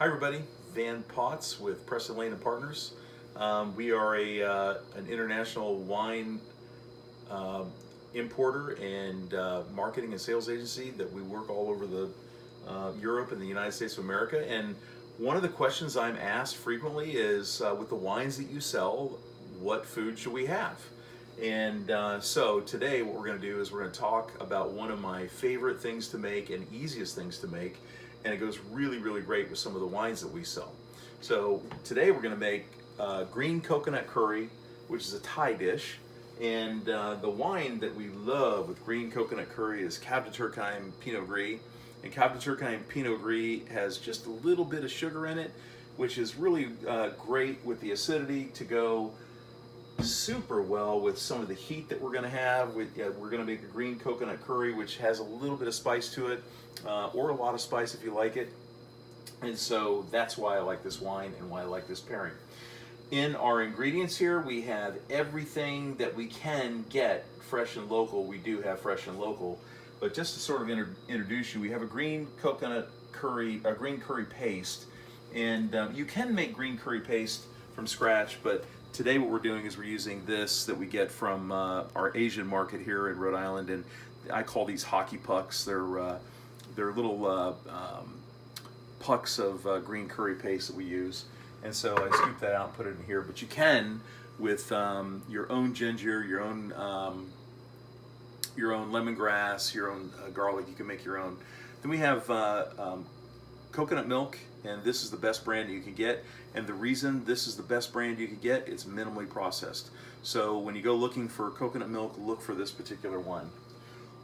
Hi everybody, Van Potts with Preston-Layne Partners. We are an international wine uh, importer and marketing and sales agency that we work all over the Europe and the United States of America. And one of the questions I'm asked frequently is, with the wines that you sell, what food should we have? And so today what we're going to do is we're going to talk about one of my favorite things to make and easiest things to make, and it goes really, really great with some of the wines that we sell. So today we're going to make green coconut curry, which is a Thai dish. And the wine that we love with green coconut curry is Cave de Turckheim Pinot Gris. And Cave de Turckheim Pinot Gris has just a little bit of sugar in it, which is really great with the acidity to go super well with some of the heat that we're going to have. We're going to make a green coconut curry, which has a little bit of spice to it, or a lot of spice if you like it. And so that's why I like this wine and why I like this pairing. In our ingredients here, we have everything that we can get fresh and local. We do have fresh and local, but just to sort of introduce you, we have a green coconut curry, a green curry paste, and you can make green curry paste from scratch, but today what we're doing is we're using this that we get from our Asian market here in Rhode Island, and I call these hockey pucks. They're little pucks of green curry paste that we use. And so I scoop that out and put it in here. But you can, with your own ginger, your own lemongrass, your own garlic, you can make your own. Then we have coconut milk, and this is the best brand you can get. And the reason this is the best brand you can get, it's minimally processed. So when you go looking for coconut milk, look for this particular one.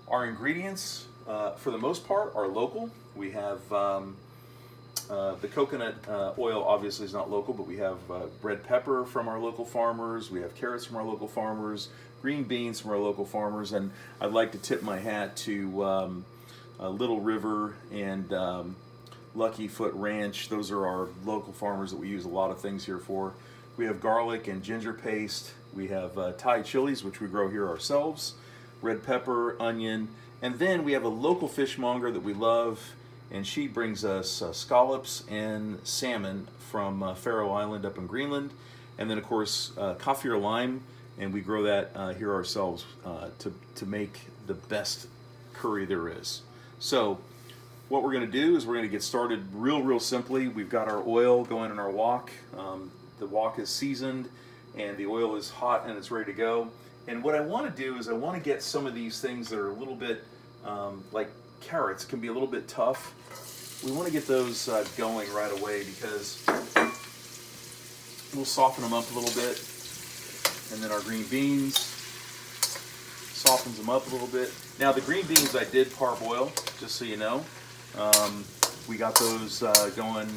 Our ingredients, for the most part, are local. We have the coconut oil obviously is not local, but we have red pepper from our local farmers, we have carrots from our local farmers, green beans from our local farmers, and I'd like to tip my hat to Little River and Lucky Foot Ranch. Those are our local farmers that we use a lot of things here for. We have garlic and ginger paste, we have Thai chilies, which we grow here ourselves, red pepper, onion, and then we have a local fishmonger that we love, and she brings us scallops and salmon from Faroe Island up in Greenland, and then of course coffee or lime, and we grow that here ourselves to make the best curry there is. So what we're going to do is we're going to get started real simply. We've got our oil going in our wok. The wok is seasoned and the oil is hot and it's ready to go. And what I want to do is I want to get some of these things that are a little bit like carrots can be a little bit tough. We want to get those going right away because we'll soften them up a little bit. And then our green beans softens them up a little bit. Now the green beans I did parboil, just so you know. We got those going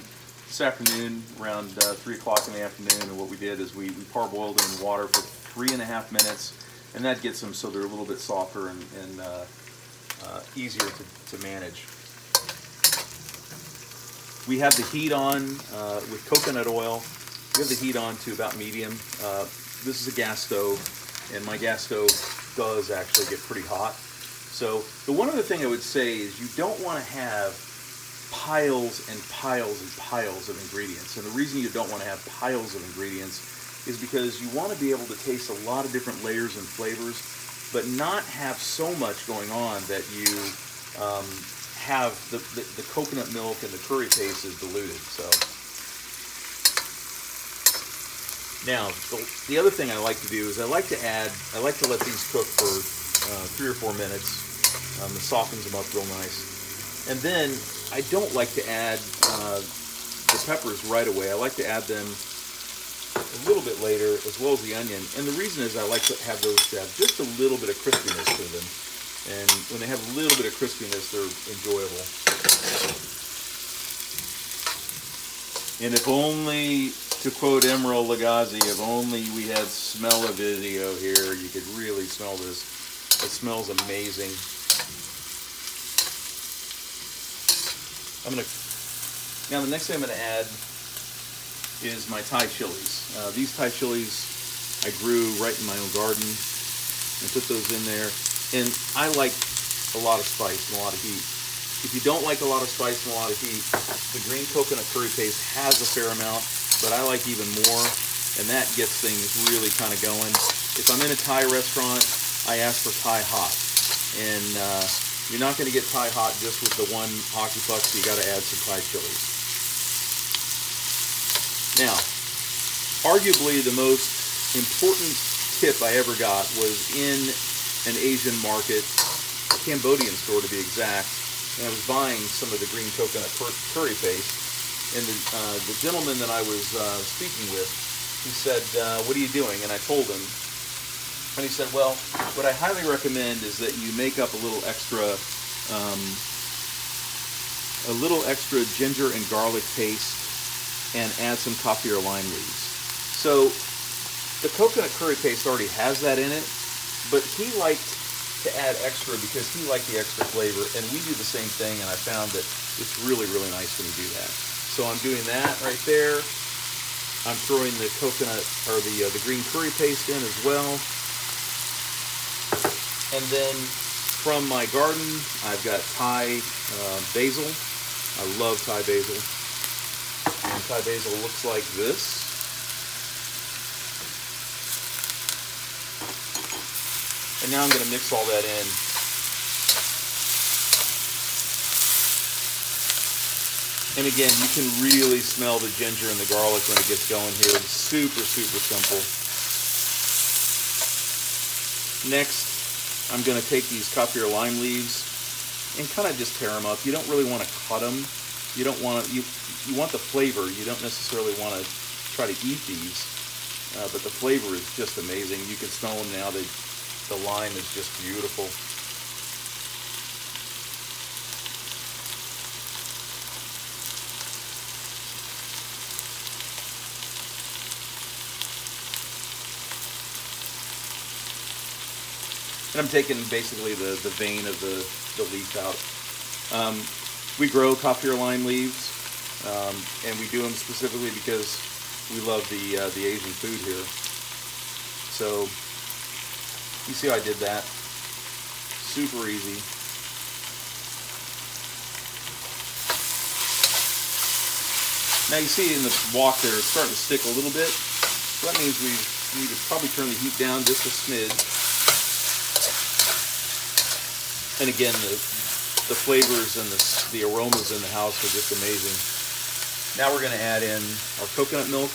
this afternoon around 3 o'clock in the afternoon, and what we did is we parboiled them in water for 3.5 minutes, and that gets them so they're a little bit softer and easier to manage. We have the heat on with coconut oil. We have the heat on to about medium. This is a gas stove, and my gas stove does actually get pretty hot. So the one other thing I would say is you don't want to have piles and piles and piles of ingredients. And the reason you don't want to have piles of ingredients is because you want to be able to taste a lot of different layers and flavors, but not have so much going on that you have the coconut milk and the curry paste is diluted. So now the other thing I like to do is I like to let these cook for 3 or 4 minutes. It softens them up real nice. And then I don't like to add the peppers right away. I like to add them a little bit later, as well as the onion. And the reason is I like to have those to have just a little bit of crispiness to them. And when they have a little bit of crispiness, they're enjoyable. And if only, to quote Emerald Lagasse, if only we had smell-o-video here, you could really smell this. It smells amazing. Now the next thing I'm going to add is my Thai chilies. These Thai chilies I grew right in my own garden and put those in there. And I like a lot of spice and a lot of heat. If you don't like a lot of spice and a lot of heat, the green coconut curry paste has a fair amount, but I like even more, and that gets things really kind of going. If I'm in a Thai restaurant, I ask for Thai hot, and you're not going to get Thai hot just with the one hockey puck, so you got to add some Thai chilies. Now, arguably the most important tip I ever got was in an Asian market, a Cambodian store to be exact, and I was buying some of the green coconut curry paste, and the gentleman that I was speaking with, he said, what are you doing? And I told him, and he said, well, what I highly recommend is that you make up a little extra ginger and garlic paste and add some coffee or lime leaves. So the coconut curry paste already has that in it, but he liked to add extra because he liked the extra flavor, and we do the same thing, and I found that it's really, really nice when you do that. So I'm doing that right there. I'm throwing the coconut, or the green curry paste in as well. And then from my garden, I've got Thai basil. I love Thai basil. And Thai basil looks like this. And now I'm going to mix all that in. And again, you can really smell the ginger and the garlic when it gets going here. It's super, super simple. Next, I'm going to take these coffee or lime leaves and kind of just tear them up. You don't really want to cut them. You don't want to, you want the flavor. You don't necessarily want to try to eat these, but the flavor is just amazing. You can smell them now. The lime is just beautiful. And I'm taking basically the vein of the leaf out. We grow coffee or lime leaves, and we do them specifically because we love the Asian food here. So you see how I did that? Super easy. Now you see in the wok there, it's starting to stick a little bit. So that means we need to probably turn the heat down just a smidge. And again, the flavors and the aromas in the house are just amazing. Now we're going to add in our coconut milk.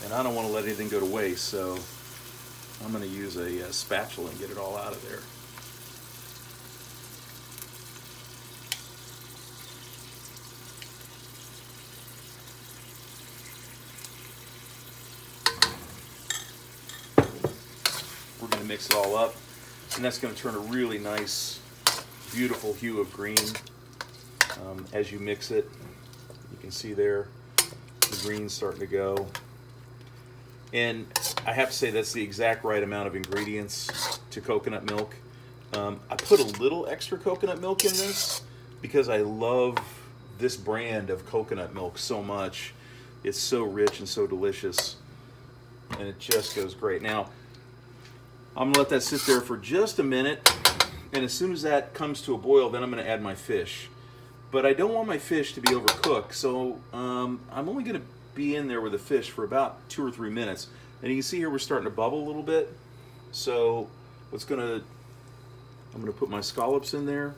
And I don't want to let anything go to waste, so I'm going to use a spatula and get it all out of there. We're going to mix it all up, and that's going to turn a really nice, beautiful hue of green as you mix it. You can see there the green's starting to go. And I have to say that's the exact right amount of ingredients to coconut milk. I put a little extra coconut milk in this because I love this brand of coconut milk so much. It's so rich and so delicious, and it just goes great. Now, I'm going to let that sit there for just a minute, and as soon as that comes to a boil, then I'm going to add my fish. But I don't want my fish to be overcooked, so I'm only going to be in there with the fish for about 2 or 3 minutes. And you can see here we're starting to bubble a little bit. So I'm going to put my scallops in there,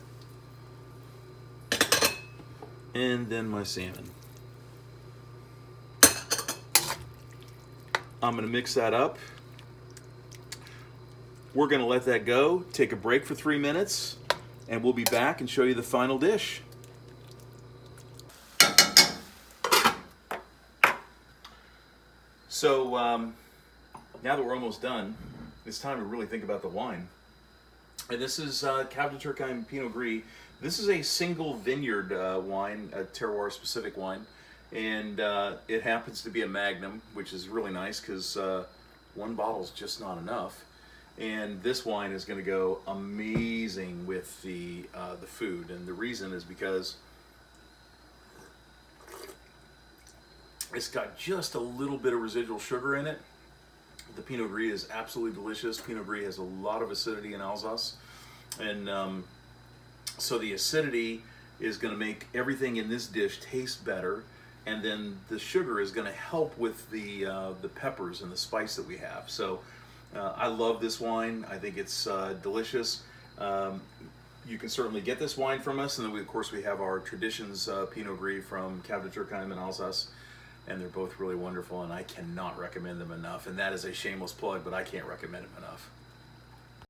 and then my salmon. I'm going to mix that up. We're going to let that go, take a break for 3 minutes, and we'll be back and show you the final dish. So now that we're almost done, it's time to really think about the wine. And this is Cave de Turckheim Pinot Gris. This is a single vineyard wine, a terroir-specific wine, and it happens to be a Magnum, which is really nice because one bottle is just not enough. And this wine is going to go amazing with the food, and the reason is because it's got just a little bit of residual sugar in it, The Pinot Gris is absolutely delicious. Pinot Gris has a lot of acidity in Alsace, and so the acidity is going to make everything in this dish taste better, and then the sugar is going to help with the peppers and the spice that we have. So I love this wine. I think it's delicious. You can certainly get this wine from us, and then of course we have our Traditions Pinot Gris from Cave de Turckheim in Alsace, and they're both really wonderful, and I cannot recommend them enough. And that is a shameless plug, but I can't recommend them enough.